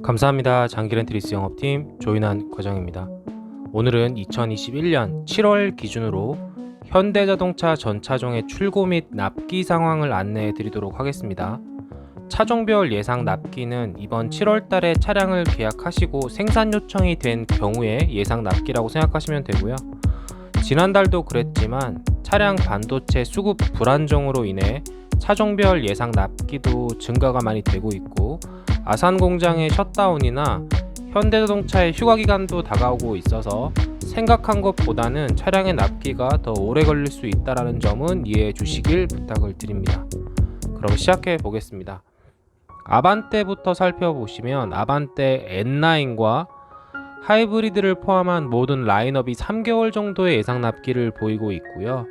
감사합니다. 장기렌트리스 영업팀 조인환 과장입니다. 오늘은 2021년 7월 기준으로 현대자동차 전 차종의 출고 및 납기 상황을 안내해 드리도록 하겠습니다. 차종별 예상 납기는 이번 7월 달에 차량을 계약하시고 생산 요청이 된 경우에 예상 납기라고 생각하시면 되고요. 지난달도 그랬지만 차량 반도체 수급 불안정으로 인해 차종별 예상 납기도 증가가 많이 되고 있고, 아산 공장의 셧다운이나 현대자동차의 휴가 기간도 다가오고 있어서 생각한 것보다는 차량의 납기가 더 오래 걸릴 수 있다는 점은 이해해 주시길 부탁을 드립니다. 그럼 시작해 보겠습니다. 아반떼부터 살펴보시면 아반떼 N9과 하이브리드를 포함한 모든 라인업이 3개월 정도의 예상 납기를 보이고 있고요.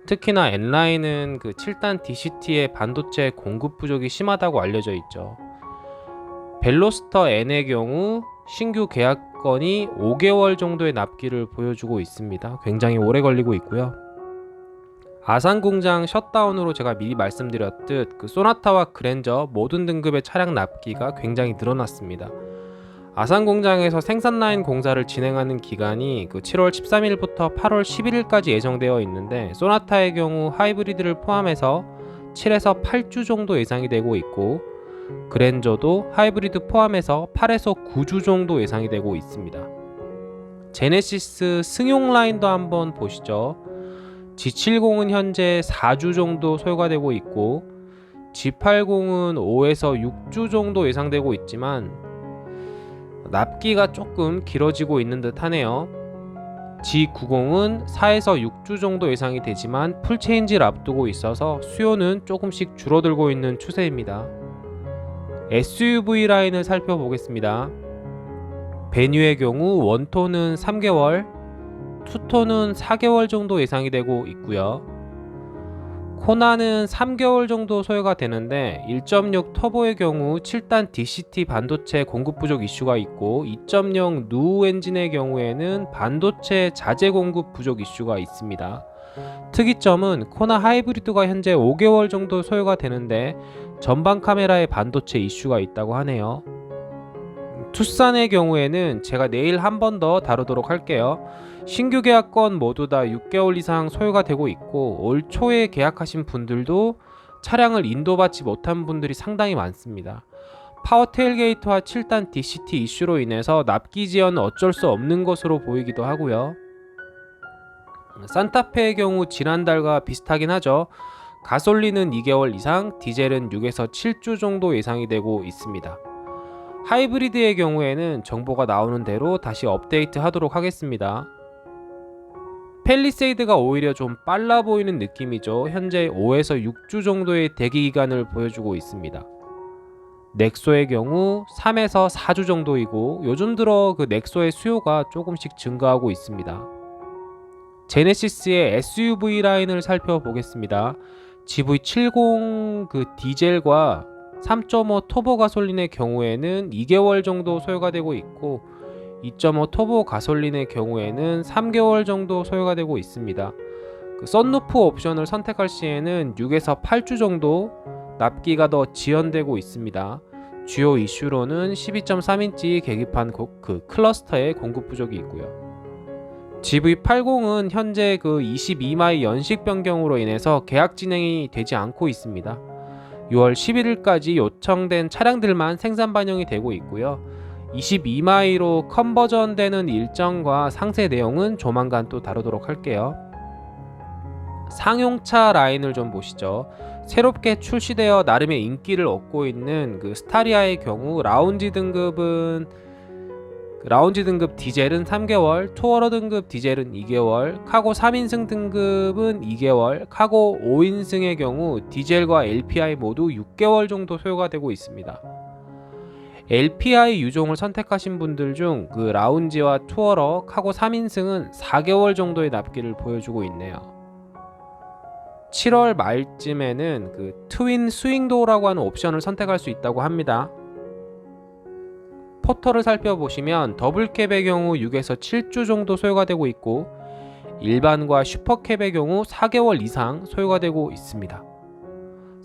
특히나 N9은 그 7단 DCT의 반도체 공급 부족이 심하다고 알려져 있죠. 벨로스터 N의 경우 신규 계약건이 5개월 정도의 납기를 보여주고 있습니다. 굉장히 오래 걸리고 있고요. 아산 공장 셧다운으로 제가 미리 말씀드렸듯 그 소나타와 그랜저 모든 등급의 차량 납기가 굉장히 늘어났습니다. 아산 공장에서 생산 라인 공사를 진행하는 기간이 그 7월 13일부터 8월 11일까지 예정되어 있는데, 소나타의 경우 하이브리드를 포함해서 7에서 8주 정도 예상이 되고 있고, 그랜저도 하이브리드 포함해서 8에서 9주 정도 예상이 되고 있습니다. 제네시스 승용 라인도 한번 보시죠. G70은 현재 4주 정도 소요가 되고 있고, G80은 5에서 6주 정도 예상되고 있지만 납기가 조금 길어지고 있는 듯 하네요. G90은 4에서 6주 정도 예상이 되지만 풀체인지를 앞두고 있어서 수요는 조금씩 줄어들고 있는 추세입니다. SUV 라인을 살펴보겠습니다. 베뉴의 경우 원톤은 3개월, 투톤은 4개월 정도 예상이 되고 있고요. 코나는 3개월 정도 소요가 되는데 1.6 터보의 경우 7단 DCT 반도체 공급 부족 이슈가 있고, 2.0 누 엔진의 경우에는 반도체 자재 공급 부족 이슈가 있습니다. 특이점은 코나 하이브리드가 현재 5개월 정도 소요가 되는데 전방 카메라에 반도체 이슈가 있다고 하네요. 투싼의 경우에는 제가 내일 한 번 더 다루도록 할게요. 신규 계약건 모두 다 6개월 이상 소요가 되고 있고, 올 초에 계약하신 분들도 차량을 인도받지 못한 분들이 상당히 많습니다. 파워 테일게이트와 7단 DCT 이슈로 인해서 납기 지연은 어쩔 수 없는 것으로 보이기도 하고요. 산타페의 경우 지난달과 비슷하긴 하죠. 가솔린은 2개월 이상, 디젤은 6에서 7주 정도 예상이 되고 있습니다. 하이브리드의 경우에는 정보가 나오는 대로 다시 업데이트 하도록 하겠습니다. 팰리세이드가 오히려 좀 빨라 보이는 느낌이죠. 현재 5에서 6주 정도의 대기 기간을 보여주고 있습니다. 넥소의 경우 3에서 4주 정도이고, 요즘 들어 그 넥소의 수요가 조금씩 증가하고 있습니다. 제네시스의 SUV 라인을 살펴보겠습니다. GV70 그 디젤과 3.5 터보 가솔린의 경우에는 2개월 정도 소요가 되고 있고, 2.5 터보 가솔린의 경우에는 3개월 정도 소요가 되고 있습니다. 그 썬루프 옵션을 선택할 시에는 6에서 8주 정도 납기가 더 지연되고 있습니다. 주요 이슈로는 12.3인치 계기판 그 클러스터의 공급 부족이 있고요. GV80은 현재 그 22마이 연식 변경으로 인해서 계약 진행이 되지 않고 있습니다. 6월 11일까지 요청된 차량들만 생산 반영이 되고 있고요. 22마이로 컨버전되는 일정과 상세 내용은 조만간 또 다루도록 할게요. 상용차 라인을 좀 보시죠. 새롭게 출시되어 나름의 인기를 얻고 있는 그 스타리아의 경우 라운지 등급 디젤은 3개월, 투어러 등급 디젤은 2개월, 카고 3인승 등급은 2개월, 카고 5인승의 경우 디젤과 LPI 모두 6개월 정도 소요가 되고 있습니다. LPI 유종을 선택하신 분들 중 그 라운지와 투어러, 카고 3인승은 4개월 정도의 납기를 보여주고 있네요. 7월 말쯤에는 그 트윈 스윙도어라고 하는 옵션을 선택할 수 있다고 합니다. 포터를 살펴보시면 더블캡의 경우 6에서 7주 정도 소요가 되고 있고, 일반과 슈퍼캡의 경우 4개월 이상 소요가 되고 있습니다.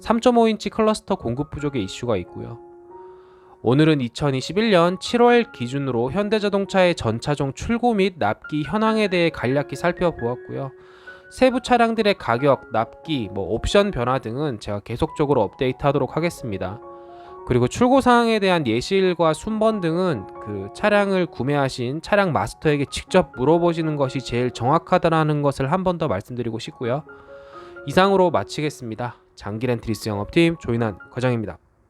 3.5인치 클러스터 공급 부족의 이슈가 있고요. 오늘은 2021년 7월 기준으로 현대자동차의 전차종 출고 및 납기 현황에 대해 간략히 살펴보았고요. 세부 차량들의 가격, 납기, 옵션 변화 등은 제가 계속적으로 업데이트하도록 하겠습니다. 그리고 출고 사항에 대한 예시일과 순번 등은 그 차량을 구매하신 차량 마스터에게 직접 물어보시는 것이 제일 정확하다라는 것을 한 번 더 말씀드리고 싶고요. 이상으로 마치겠습니다. 장기 렌트리스 영업팀 조인환 과장입니다.